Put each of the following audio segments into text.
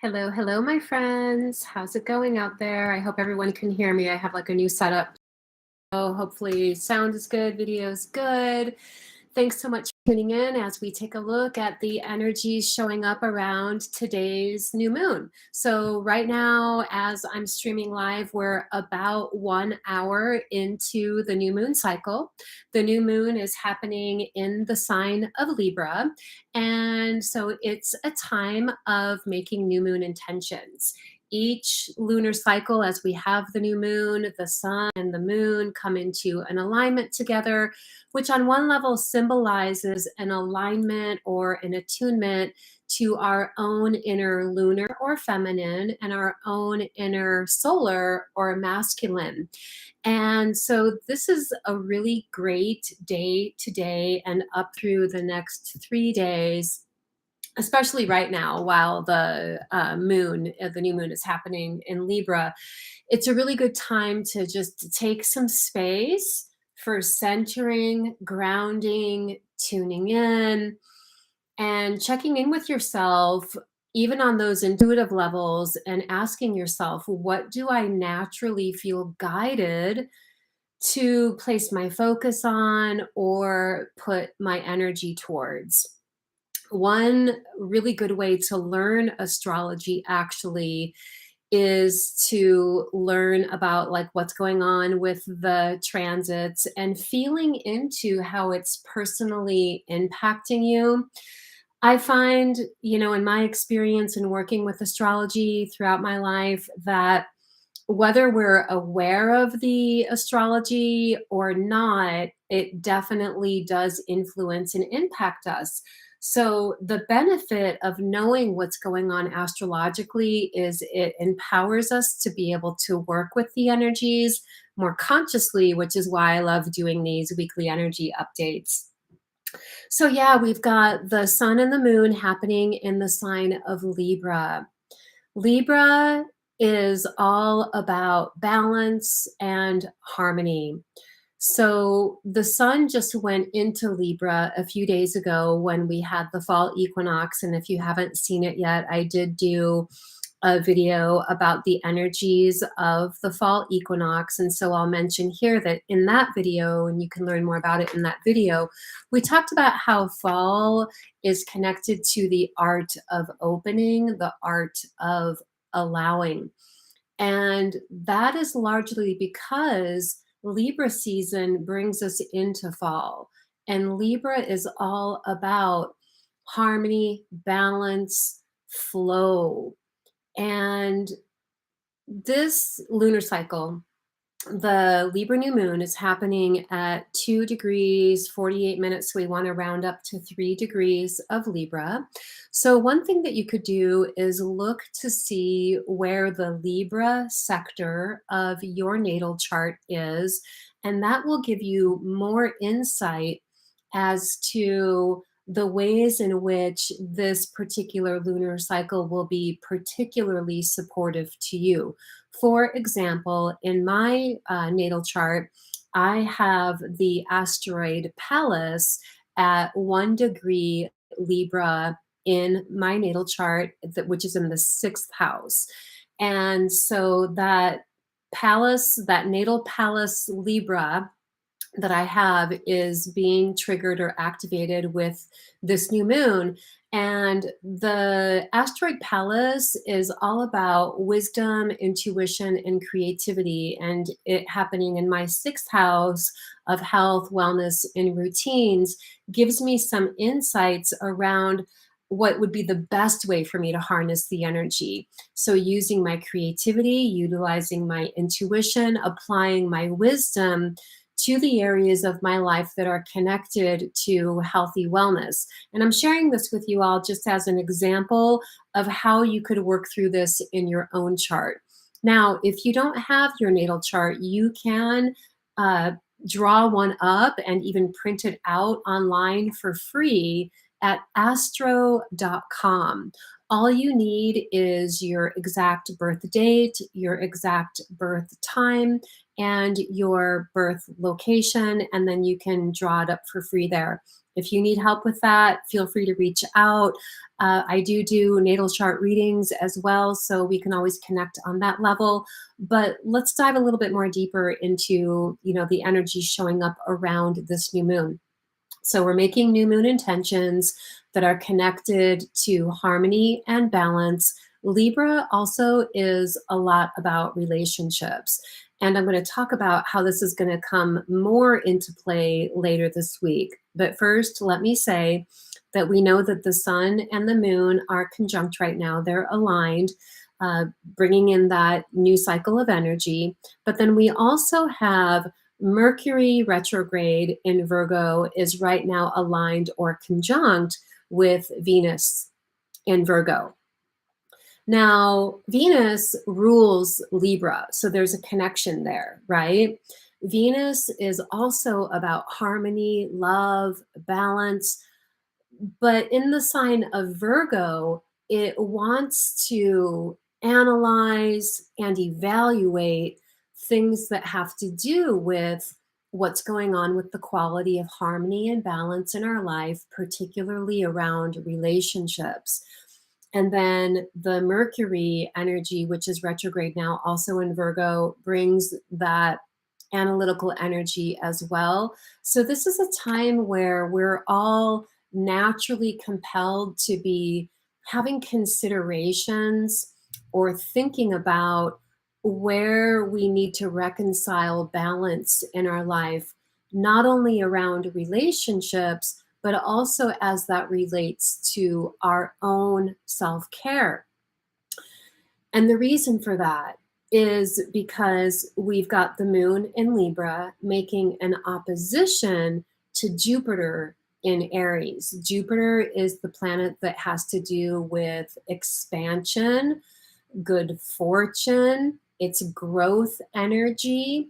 Hello, hello, my friends. How's it going out there? I hope everyone can hear me. I have like a new setup. So hopefully sound is good, video is good. Thanks so much for tuning in as we take a look at the energies showing up around today's new moon. So right now, as I'm streaming live, we're about 1 hour into the new moon cycle. The new moon is happening in the sign of Libra. And so it's a time of making new moon intentions. Each lunar cycle, as we have the new moon, the sun and the moon come into an alignment together, which on one level symbolizes an alignment or an attunement to our own inner lunar or feminine and our own inner solar or masculine. And so this is a really great day today and up through the next 3 days, especially right now while the the new moon is happening in Libra. It's a really good time to just take some space for centering, grounding, tuning in, and checking in with yourself, even on those intuitive levels, and asking yourself, what do I naturally feel guided to place my focus on or put my energy towards? One really good way to learn astrology actually is to learn about like what's going on with the transits and feeling into how it's personally impacting you. I find, in my experience in working with astrology throughout my life, that whether we're aware of the astrology or not, it definitely does influence and impact us. So, the benefit of knowing what's going on astrologically is it empowers us to be able to work with the energies more consciously, which is why I love doing these weekly energy updates. So, yeah, we've got the sun and the moon happening in the sign of Libra. Libra is all about balance and harmony. So the sun just went into Libra a few days ago when we had the fall equinox. And if you haven't seen it yet, I did do a video about the energies of the fall equinox. And so I'll mention here that in that video, and you can learn more about it in that video, we talked about how fall is connected to the art of opening, the art of allowing. And that is largely because Libra season brings us into fall. And Libra is all about harmony, balance, flow. And this lunar cycle, the Libra new moon, is happening at 2 degrees 48 minutes. So we want to round up to 3 degrees of Libra. So one thing that you could do is look to see where the Libra sector of your natal chart is, and that will give you more insight as to the ways in which this particular lunar cycle will be particularly supportive to you. For example, in my natal chart, I have the asteroid Pallas at 1 degree Libra in my natal chart, which is in the sixth house. And so that Pallas, that natal Pallas Libra that I have, is being triggered or activated with this new moon. And the asteroid Pallas is all about wisdom, intuition, and creativity. And it happening in my sixth house of health, wellness, and routines gives me some insights around what would be the best way for me to harness the energy. So, using my creativity, utilizing my intuition, applying my wisdom to the areas of my life that are connected to healthy wellness. And I'm sharing this with you all just as an example of how you could work through this in your own chart. Now, if you don't have your natal chart, you can draw one up and even print it out online for free at astro.com. All you need is your exact birth date, your exact birth time, and your birth location, and then you can draw it up for free there. If you need help with that, feel free to reach out. I do natal chart readings as well, so we can always connect on that level. But let's dive a little bit more deeper into, the energy showing up around this new moon. So we're making new moon intentions that are connected to harmony and balance. Libra also is a lot about relationships. And I'm going to talk about how this is going to come more into play later this week. But first, let me say that we know that the sun and the moon are conjunct right now. They're aligned, bringing in that new cycle of energy. But then we also have Mercury retrograde in Virgo is right now aligned or conjunct with Venus in Virgo. Now, Venus rules Libra, so there's a connection there, right? Venus is also about harmony, love, balance, but in the sign of Virgo, it wants to analyze and evaluate things that have to do with what's going on with the quality of harmony and balance in our life, particularly around relationships. And then the Mercury energy, which is retrograde now, also in Virgo, brings that analytical energy as well. So this is a time where we're all naturally compelled to be having considerations or thinking about where we need to reconcile balance in our life, not only around relationships, but also as that relates to our own self-care. And the reason for that is because we've got the moon in Libra making an opposition to Jupiter in Aries. Jupiter is the planet that has to do with expansion, good fortune, it's growth energy.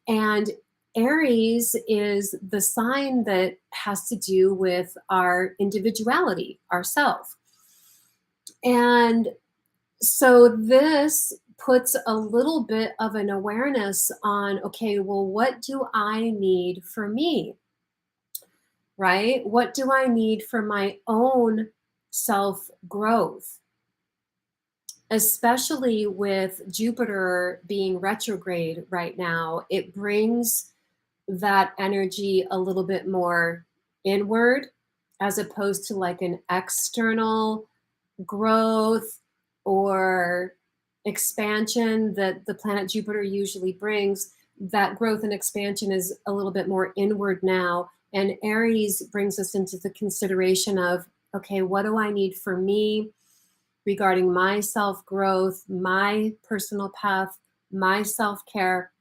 And Aries is the sign that has to do with our individuality, ourself. And so this puts a little bit of an awareness on, okay, well, what do I need for me? Right? What do I need for my own self growth? Especially with Jupiter being retrograde right now, it brings that energy a little bit more inward as opposed to like an external growth or expansion that the planet Jupiter usually brings. That growth and expansion is a little bit more inward now. And Aries brings us into the consideration of, okay, what do I need for me regarding my self-growth, my personal path, my self-care?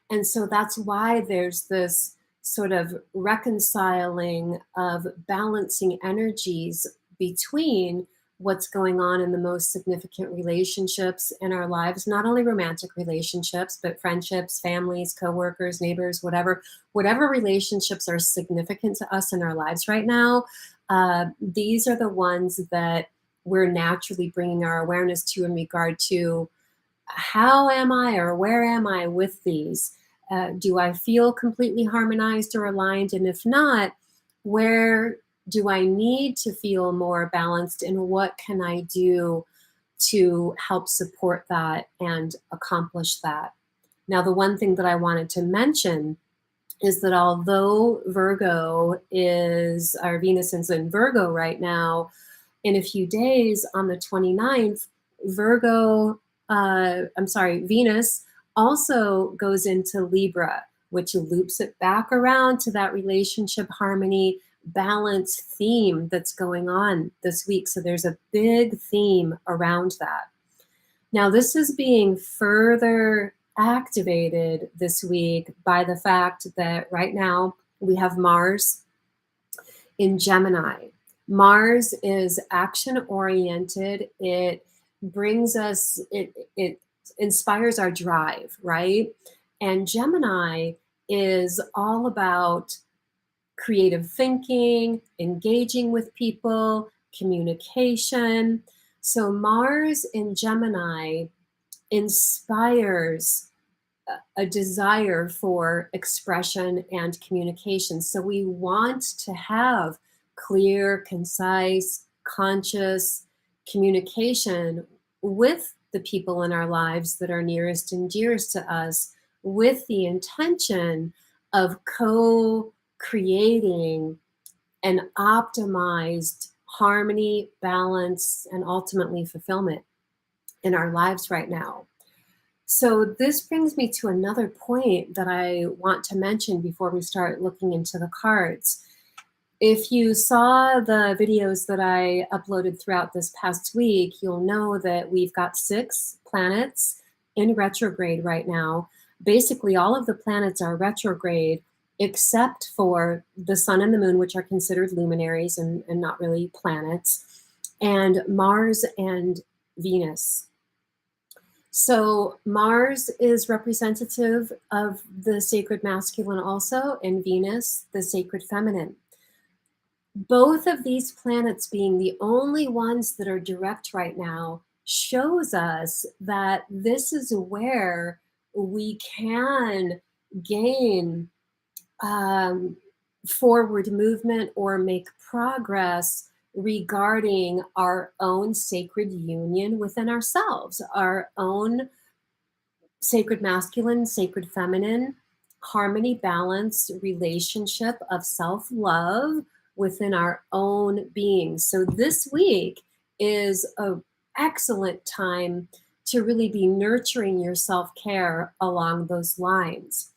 And so that's why there's this sort of reconciling of balancing energies between what's going on in the most significant relationships in our lives, not only romantic relationships, but friendships, families, coworkers, neighbors, whatever relationships are significant to us in our lives right now. These are the ones that we're naturally bringing our awareness to in regard to how am I or where am I with these? Do I feel completely harmonized or aligned? And if not, where do I need to feel more balanced and what can I do to help support that and accomplish that? Now, the one thing that I wanted to mention is that although Virgo is, our Venus is in Virgo right now, in a few days on the 29th, Venus also goes into Libra, which loops it back around to that relationship harmony balance theme that's going on this week. So there's a big theme around that. Now, this is being further activated this week by the fact that right now we have Mars in Gemini. Mars is action oriented. It brings us, it inspires our drive, right? And Gemini is all about creative thinking, engaging with people, communication. So Mars in Gemini inspires a desire for expression and communication. So we want to have clear, concise, conscious communication with the people in our lives that are nearest and dearest to us, with the intention of co-creating an optimized harmony, balance, and ultimately fulfillment in our lives right now. So this brings me to another point that I want to mention before we start looking into the cards. If you saw the videos that I uploaded throughout this past week, you'll know that we've got 6 planets in retrograde right now. Basically, all of the planets are retrograde except for the sun and the moon, which are considered luminaries and not really planets, and Mars and Venus. So Mars is representative of the sacred masculine also, and Venus, the sacred feminine. Both of these planets being the only ones that are direct right now shows us that this is where we can gain forward movement or make progress regarding our own sacred union within ourselves, our own sacred masculine, sacred feminine, harmony, balance, relationship of self-love within our own being. So this week is an excellent time to really be nurturing your self-care along those lines.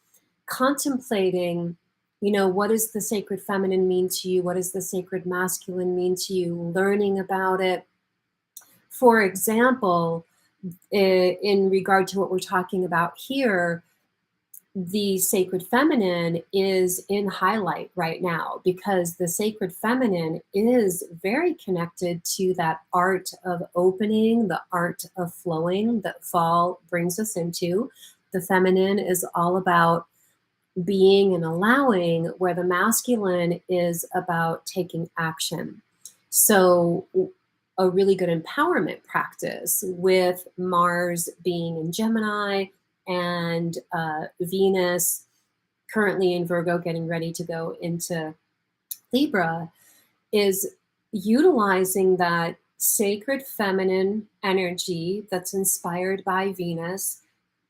Contemplating, what does the sacred feminine mean to you? What does the sacred masculine mean to you? Learning about it. For example, in regard to what we're talking about here, the sacred feminine is in highlight right now because the sacred feminine is very connected to that art of opening, the art of flowing that fall brings us into. The feminine is all about being and allowing, where the masculine is about taking action. So a really good empowerment practice with Mars being in Gemini and Venus currently in Virgo, getting ready to go into Libra, is utilizing that sacred feminine energy that's inspired by Venus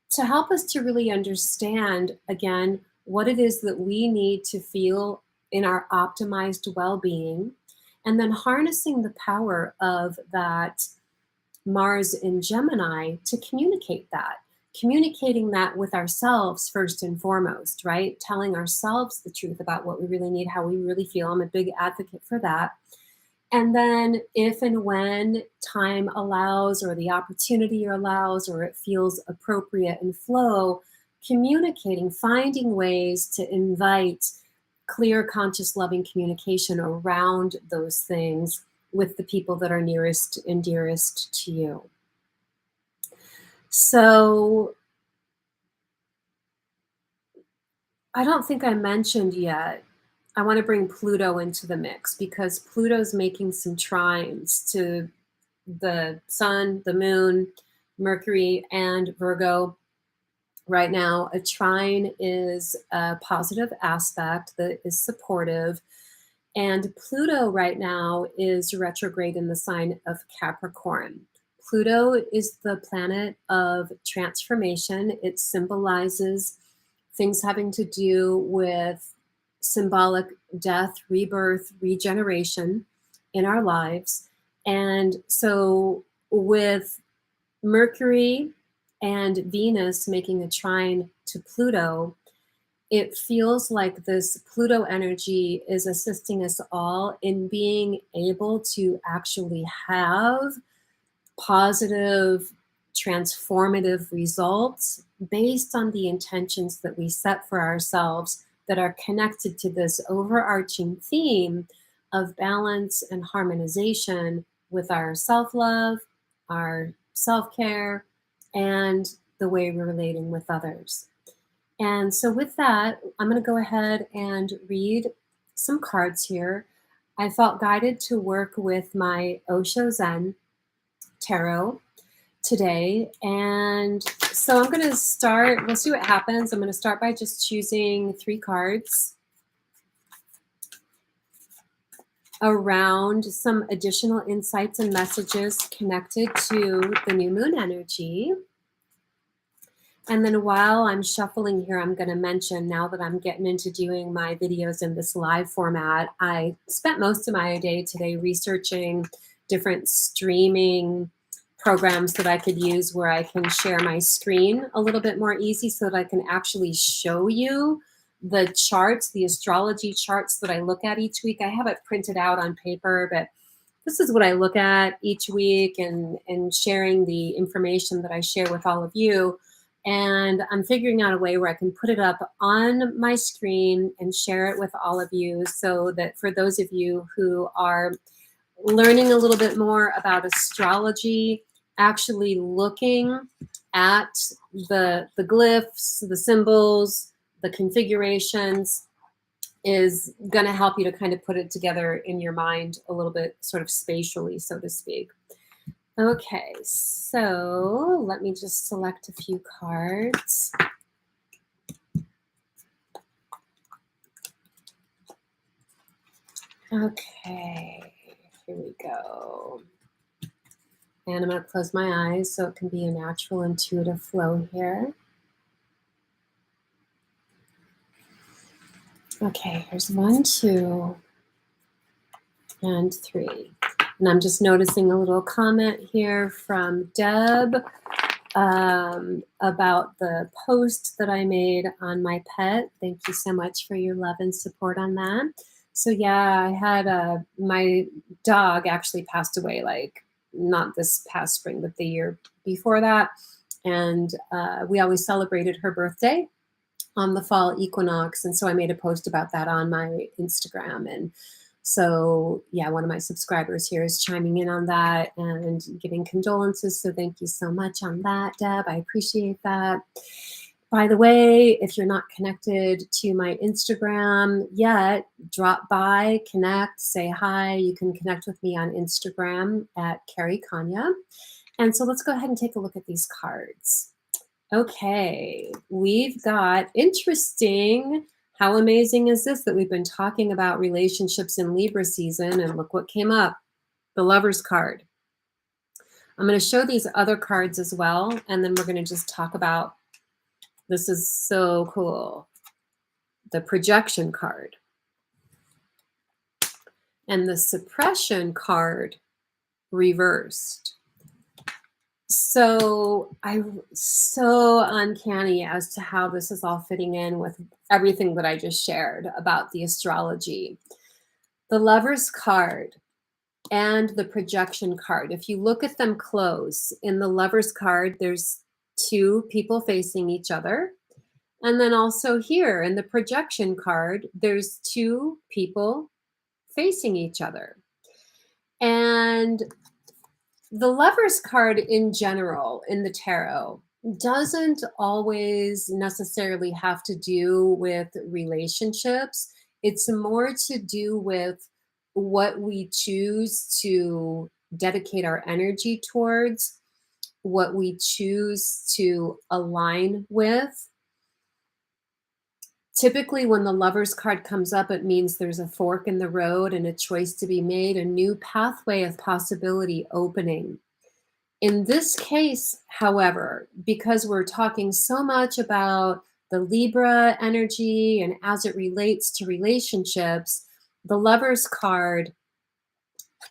to help us to really understand, again, what it is that we need to feel in our optimized well-being, and then harnessing the power of that Mars in Gemini to communicating that with ourselves first and foremost, right? Telling ourselves the truth about what we really need, how we really feel. I'm a big advocate for that. And then if and when time allows or the opportunity allows or it feels appropriate and flow, communicating, finding ways to invite clear, conscious, loving communication around those things with the people that are nearest and dearest to you. So I don't think I mentioned yet, I want to bring Pluto into the mix because Pluto's making some trines to the sun, the moon, Mercury, and Virgo right now. A trine is a positive aspect that is supportive. And Pluto right now is retrograde in the sign of Capricorn. Pluto is the planet of transformation. It symbolizes things having to do with symbolic death, rebirth, regeneration in our lives. And so with Mercury and Venus making a trine to Pluto, it feels like this Pluto energy is assisting us all in being able to actually have positive, transformative results based on the intentions that we set for ourselves that are connected to this overarching theme of balance and harmonization with our self-love, our self-care, and the way we're relating with others. And so with that, I'm going to go ahead and read some cards here. I felt guided to work with my Osho Zen tarot today. And so I'm going to start, we'll see what happens. I'm going to start by just choosing 3 cards around some additional insights and messages connected to the new moon energy. And then while I'm shuffling here, I'm going to mention, now that I'm getting into doing my videos in this live format, I spent most of my day today researching different streaming programs that I could use where I can share my screen a little bit more easy so that I can actually show you the charts, the astrology charts that I look at each week. I have it printed out on paper, but this is what I look at each week, and sharing the information that I share with all of you. And I'm figuring out a way where I can put it up on my screen and share it with all of you, so that for those of you who are learning a little bit more about astrology, actually looking at the glyphs, the symbols, the configurations, is going to help you to kind of put it together in your mind a little bit, sort of spatially, so to speak. Okay, so let me just select a few cards. Okay, here we go. And I'm going to close my eyes so it can be a natural, intuitive flow here. Okay, here's 1, 2, and 3. And I'm just noticing a little comment here from Deb about the post that I made on my pet. Thank you so much for your love and support on that. So yeah, I had my dog actually passed away, like not this past spring, but the year before that. And we always celebrated her birthday on the fall equinox. And so I made a post about that on my Instagram. And so, yeah, one of my subscribers here is chiming in on that and giving condolences. So thank you so much on that, Deb. I appreciate that. By the way, if you're not connected to my Instagram yet, drop by, connect, say hi. You can connect with me on Instagram at Carrie Konyha. And so let's go ahead and take a look at these cards. Okay, we've got interesting. How amazing is this that we've been talking about relationships in Libra season, and look what came up, the Lover's card. I'm going to show these other cards as well, and then we're going to just talk about, this is so cool, the projection card. And the suppression card reversed. So so uncanny as to how this is all fitting in with everything that I just shared about the astrology. The Lover's card and the projection card, if you look at them close, in the Lover's card, there's 2 people facing each other. And then also here in the projection card, there's 2 people facing each other. And the Lover's card in general in the tarot doesn't always necessarily have to do with relationships. It's more to do with what we choose to dedicate our energy towards, what we choose to align with. Typically, when the Lover's card comes up, it means there's a fork in the road and a choice to be made, a new pathway of possibility opening. In this case, however, because we're talking so much about the Libra energy and as it relates to relationships, the Lover's card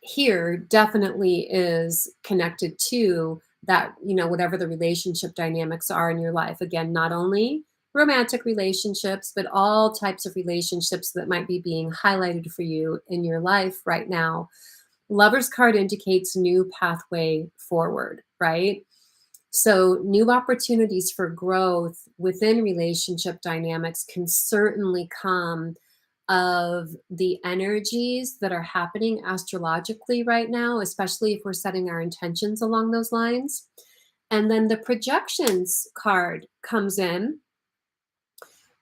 here definitely is connected to that, whatever the relationship dynamics are in your life. Again, not only romantic relationships, but all types of relationships that might be being highlighted for you in your life right now. Lover's card indicates new pathway forward, right? So new opportunities for growth within relationship dynamics can certainly come of the energies that are happening astrologically right now, especially if we're setting our intentions along those lines. And then the projections card comes in,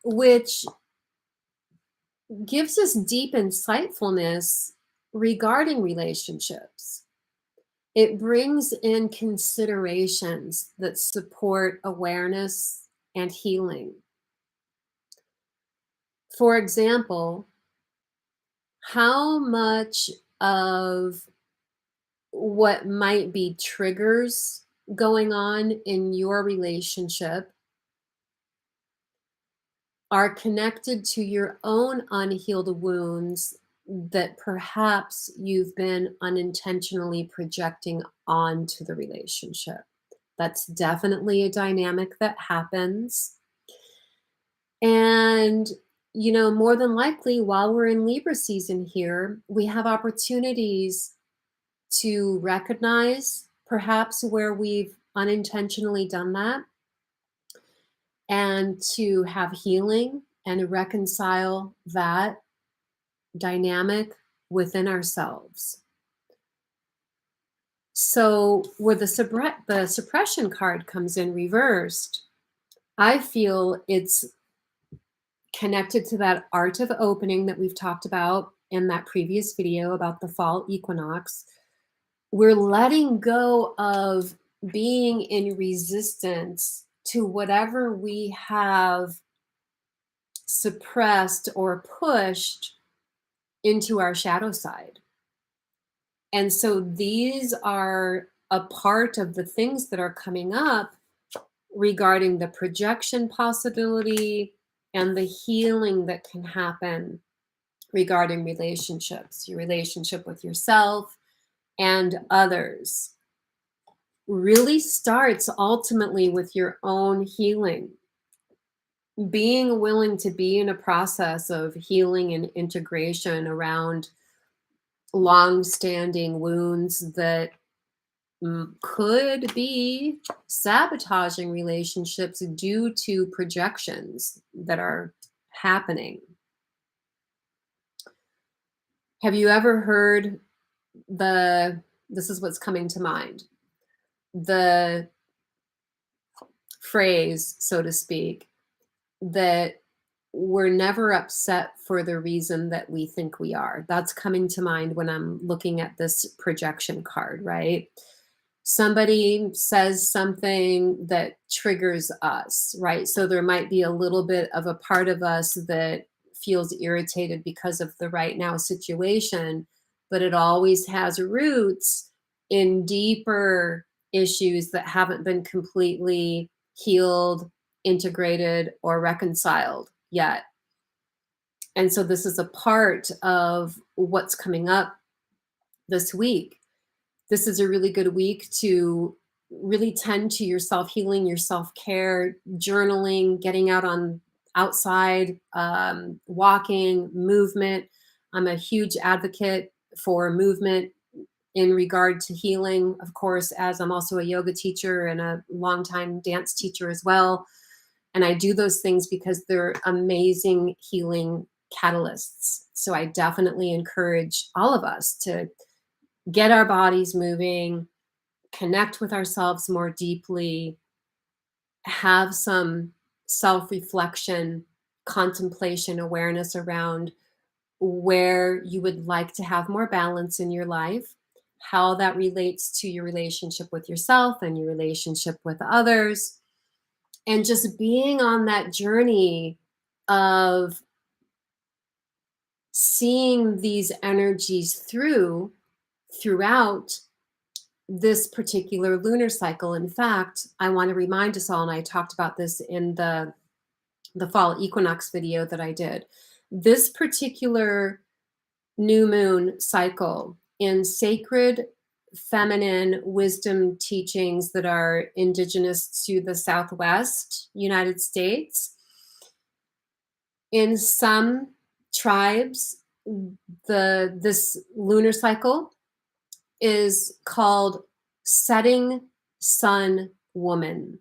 which gives us deep insightfulness regarding relationships. It brings in considerations that support awareness and healing. For example, how much of what might be triggers going on in your relationship are connected to your own unhealed wounds that perhaps you've been unintentionally projecting onto the relationship. That's definitely a dynamic that happens. And, more than likely, while we're in Libra season here, we have opportunities to recognize perhaps where we've unintentionally done that and to have healing and reconcile that dynamic within ourselves. So, where the suppression card comes in reversed, I feel it's connected to that art of opening that we've talked about in that previous video about the fall equinox. We're letting go of being in resistance to whatever we have suppressed or pushed into our shadow side. And so these are a part of the things that are coming up regarding the projection possibility and the healing that can happen regarding relationships, your relationship with yourself and others. Really starts ultimately with your own healing. Being willing to be in a process of healing and integration around long-standing wounds that could be sabotaging relationships due to projections that are happening. Have you ever heard this is what's coming to mind, the phrase, so to speak, that we're never upset for the reason that we think we are? That's coming to mind when I'm looking at this projection card, right? Somebody says something that triggers us, right? So there might be a little bit of a part of us that feels irritated because of the right now situation, but it always has roots in deeper issues that haven't been completely healed, integrated, or reconciled yet. And so this is a part of what's coming up this week. This is a really good week to really tend to your self-healing, your self-care, journaling, getting out on outside, walking, movement. I'm a huge advocate for movement in regard to healing, of course, as I'm also a yoga teacher and a longtime dance teacher as well. And I do those things because they're amazing healing catalysts. So I definitely encourage all of us to get our bodies moving, connect with ourselves more deeply, have some self-reflection, contemplation, awareness around where you would like to have more balance in your life, how that relates to your relationship with yourself and your relationship with others, and just being on that journey of seeing these energies throughout this particular lunar cycle. In fact, I want to remind us all, and I talked about this in the fall equinox video that I did. This particular new moon cycle in sacred feminine wisdom teachings that are indigenous to the Southwest United States. In some tribes, this lunar cycle is called setting sun woman.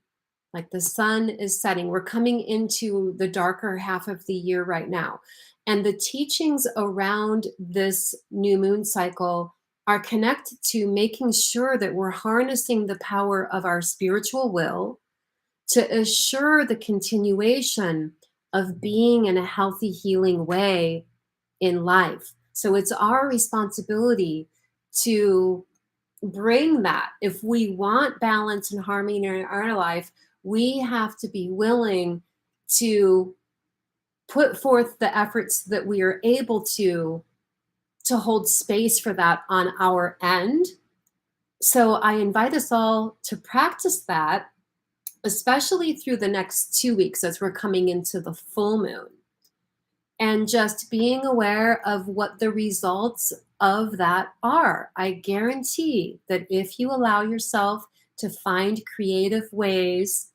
Like the sun is setting. We're coming into the darker half of the year right now. And the teachings around this new moon cycle are connected to making sure that we're harnessing the power of our spiritual will to assure the continuation of being in a healthy, healing way in life. So it's our responsibility to bring that. If we want balance and harmony in our life, we have to be willing to put forth the efforts that we are able to hold space for that on our end. So I invite us all to practice that, especially through the next 2 weeks as we're coming into the full moon. And just being aware of what the results of that are. I guarantee that if you allow yourself to find creative ways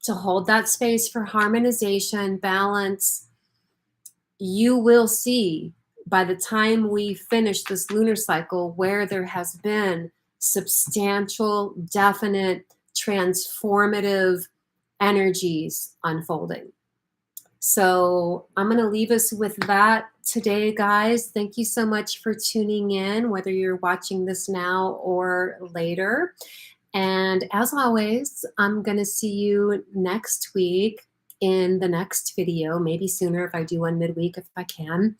to hold that space for harmonization, balance, you will see by the time we finish this lunar cycle where there has been substantial, definite, transformative energies unfolding. So I'm going to leave us with that today, guys. Thank you so much for tuning in, whether you're watching this now or later. And as always, I'm going to see you next week in the next video, maybe sooner if I do one midweek if I can.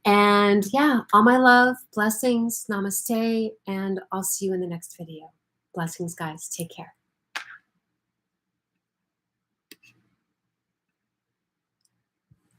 And yeah, all my love, blessings, namaste, and I'll see you in the next video. Blessings, guys. Take care.